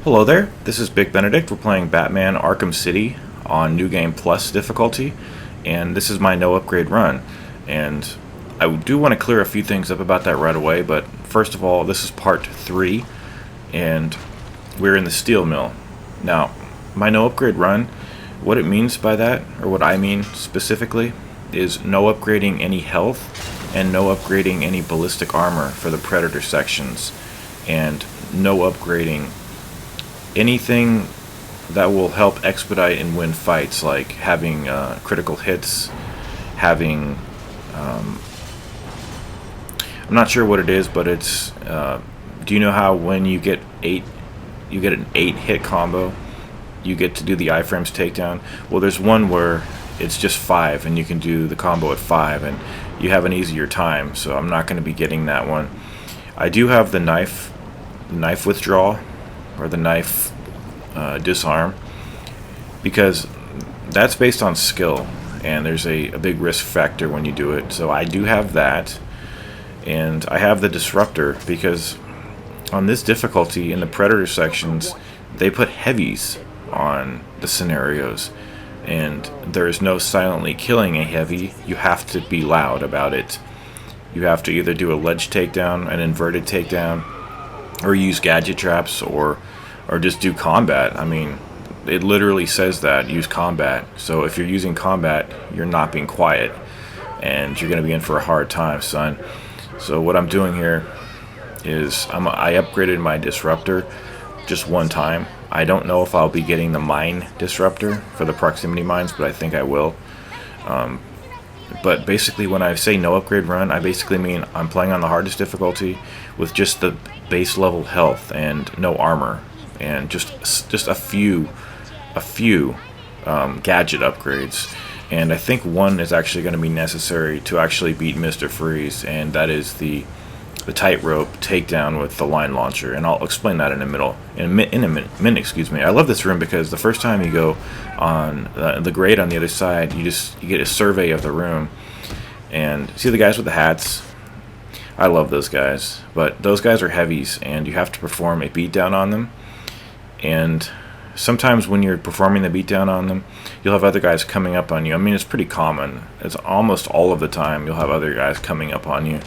Hello there, this is Bick Benedict. We're playing Batman Arkham City on New Game Plus difficulty, and this is my no upgrade run. And I do want to clear a few things up about that right away, but first of all, this is part 3, and we're in the steel mill. Now, my no upgrade run, what it means by that, or what I mean specifically, is no upgrading any health and no upgrading any ballistic armor for the Predator sections, and no upgrading anything that will help expedite and win fights, like having critical hits, having I'm not sure what it is, but it's do you know how when you get an 8 hit combo, you get to do the iframes takedown? Well, there's one where it's just 5 and you can do the combo at 5 and you have an easier time, so I'm not going to be getting that one. I do have the knife withdrawal, or the knife disarm, because that's based on skill and there's a big risk factor when you do it. So I do have that, and I have the disruptor because on this difficulty in the Predator sections they put heavies on the scenarios, and there is no silently killing a heavy. You have to be loud about it. You have to either do a ledge takedown, an inverted takedown, or use gadget traps, or just do combat. I mean, it literally says that, use combat. So if you're using combat, you're not being quiet, and you're going to be in for a hard time, son. So what I'm doing here is I upgraded my disruptor just one time. I don't know if I'll be getting the mine disruptor for the proximity mines, but I think I will. But basically, when I say no upgrade run, I basically mean I'm playing on the hardest difficulty with just the base level health and no armor, and just a few gadget upgrades. And I think one is actually going to be necessary to actually beat Mr. Freeze, and that is the tightrope takedown with the line launcher. And I'll explain that in a minute. Excuse me. I love this room because the first time you go on the grade on the other side, you get a survey of the room, and see the guys with the hats. I love those guys, but those guys are heavies, and you have to perform a beatdown on them. And sometimes when you're performing the beatdown on them, you'll have other guys coming up on you. I mean, it's pretty common. It's almost all of the time you'll have other guys coming up on you.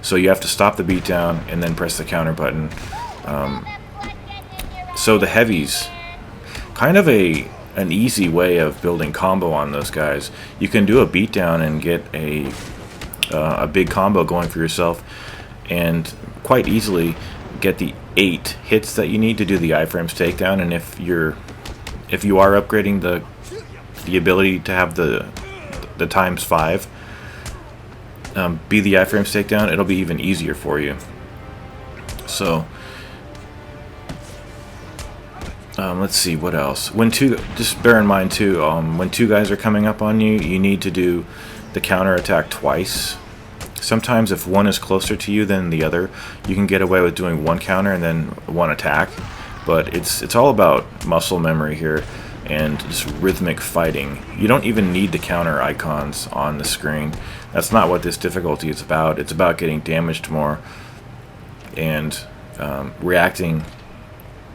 So you have to stop the beatdown and then press the counter button. So the heavies, kind of an easy way of building combo on those guys. You can do a beatdown and get a big combo going for yourself, and quite easily get the 8 hits that you need to do the iframes takedown. And if you are upgrading the ability to have the times 5 be the iframes takedown, it'll be even easier for you. So let's see what else. Just bear in mind too, when 2 guys are coming up on you, you need to do the counter attack twice. Sometimes if one is closer to you than the other, you can get away with doing 1 counter and then 1 attack, but it's all about muscle memory here and just rhythmic fighting. You don't even need the counter icons on the screen. That's not what this difficulty is about. It's about getting damaged more and reacting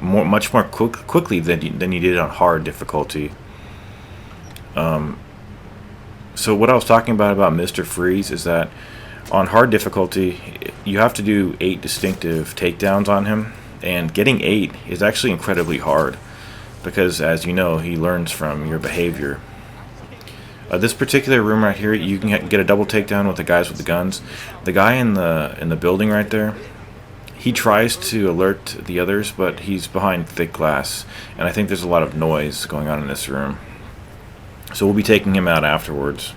much more quickly than you did on hard difficulty. So what I was talking about Mr. Freeze is that on hard difficulty, you have to do 8 distinctive takedowns on him, and getting 8 is actually incredibly hard because, as you know, he learns from your behavior. This particular room right here, you can get a double takedown with the guys with the guns. The guy in the building right there, he tries to alert the others, but he's behind thick glass, and I think there's a lot of noise going on in this room. So we'll be taking him out afterwards.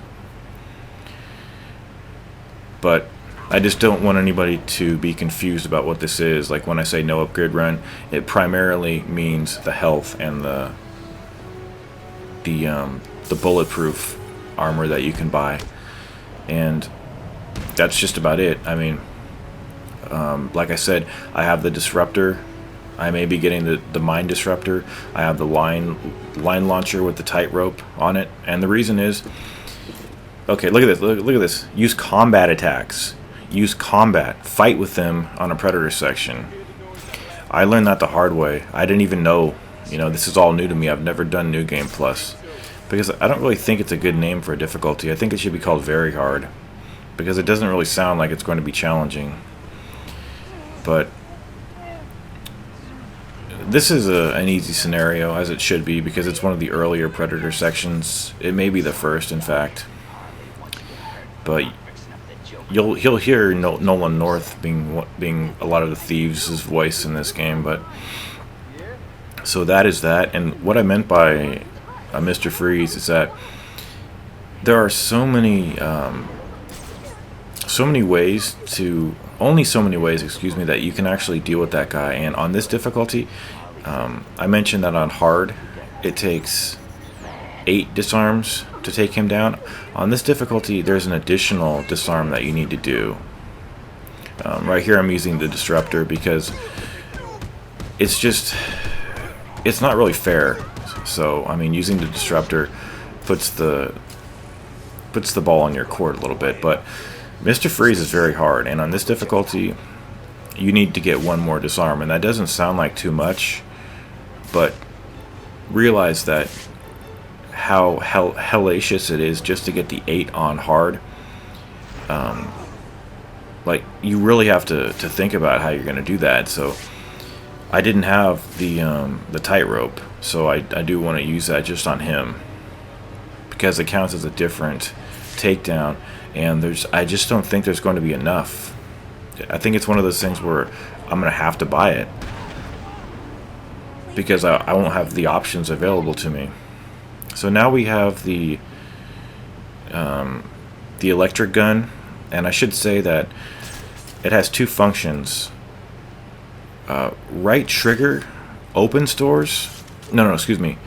But I just don't want anybody to be confused about what this is. Like when I say no upgrade run, it primarily means the health and the bulletproof armor that you can buy, and that's just about it. I mean, like I said, I have the disruptor. I may be getting the mine disruptor. I have the line launcher with the tightrope on it, and the reason is, okay, look at this. Look at this. Use combat attacks. Use combat. Fight with them on a Predator section. I learned that the hard way. I didn't even know, this is all new to me. I've never done New Game Plus. Because I don't really think it's a good name for a difficulty. I think it should be called Very Hard. Because it doesn't really sound like it's going to be challenging. But this is an easy scenario, as it should be, because it's one of the earlier Predator sections. It may be the first, in fact. But he'll hear Nolan North being a lot of the thieves' voice in this game. But so that is that. And what I meant by Mr. Freeze is that there are so many ways, that you can actually deal with that guy. And on this difficulty, I mentioned that on hard it takes 8 disarms to take him down. On this difficulty, there's an additional disarm that you need to do. Right here I'm using the disruptor because it's not really fair. So I mean, using the disruptor puts the ball on your court a little bit. But Mr. Freeze is very hard, and on this difficulty you need to get 1 more disarm, and that doesn't sound like too much, but realize that how hellacious it is just to get the 8 on hard. Like, you really have to think about how you're going to do that. So I didn't have the tightrope, so I do want to use that just on him because it counts as a different takedown, and I just don't think there's going to be enough. I think it's one of those things where I'm going to have to buy it because I won't have the options available to me. So now we have the electric gun, and I should say that it has 2 functions. Right trigger opens doors. No, excuse me.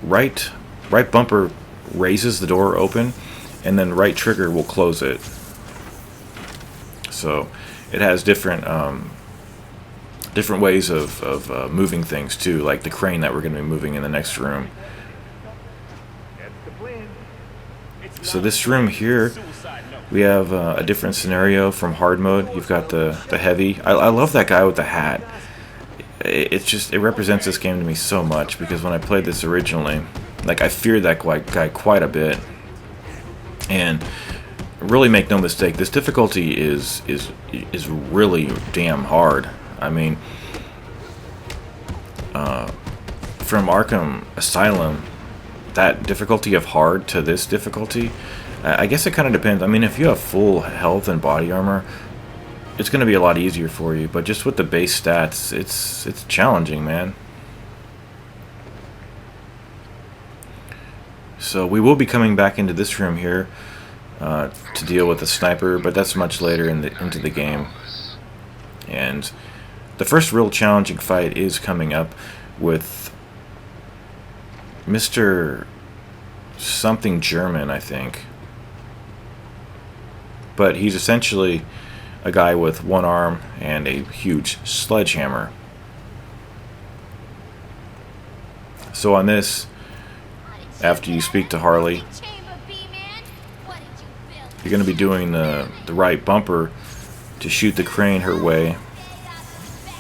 Right bumper raises the door open, and then right trigger will close it. So it has different ways of moving things too, like the crane that we're going to be moving in the next room. So this room here, we have a different scenario from hard mode. You've got the heavy. I love that guy with the hat. It represents this game to me so much, because when I played this originally, like, I feared that guy quite a bit. And really, make no mistake, this difficulty is really damn hard. I mean, from Arkham Asylum, that difficulty of hard to this difficulty, I guess it kind of depends. I mean, if you have full health and body armor, it's going to be a lot easier for you. But just with the base stats, it's challenging, man. So we will be coming back into this room here to deal with the sniper, but that's much later into the game. And the first real challenging fight is coming up with Mr. something German, I think. But he's essentially a guy with 1 arm and a huge sledgehammer. So on this, after you speak to Harley, you're going to be doing the right bumper to shoot the crane her way.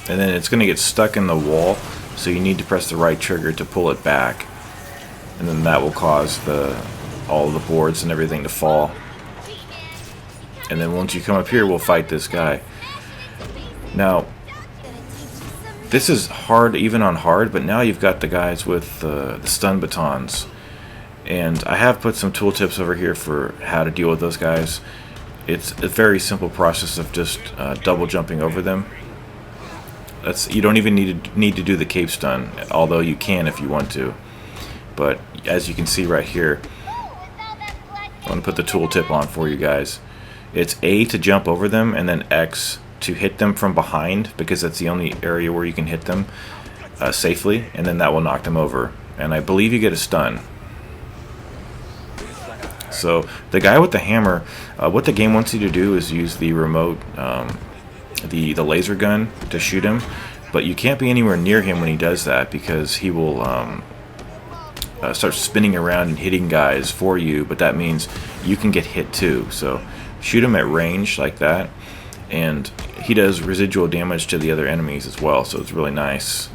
And then it's going to get stuck in the wall, so you need to press the right trigger to pull it back. And then that will cause all the boards and everything to fall. And then once you come up here, we'll fight this guy. Now, this is hard even on hard, but now you've got the guys with the stun batons. And I have put some tooltips over here for how to deal with those guys. It's a very simple process of just double jumping over them. You don't even need to do the cape stun, although you can if you want to. But as you can see right here, I'm going to put the tooltip on for you guys. It's A to jump over them, and then X to hit them from behind, because that's the only area where you can hit them safely, and then that will knock them over. And I believe you get a stun. So the guy with the hammer, what the game wants you to do is use the remote, the laser gun to shoot him, but you can't be anywhere near him when he does that, because he will start spinning around and hitting guys for you, but that means you can get hit too. So shoot him at range like that, and he does residual damage to the other enemies as well, so it's really nice.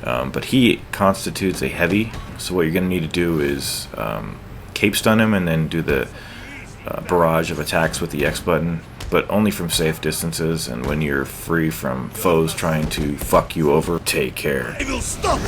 But he constitutes a heavy, so what you're going to need to do is cape stun him and then do the barrage of attacks with the X button, but only from safe distances and when you're free from foes trying to fuck you over. Take care. I will stop!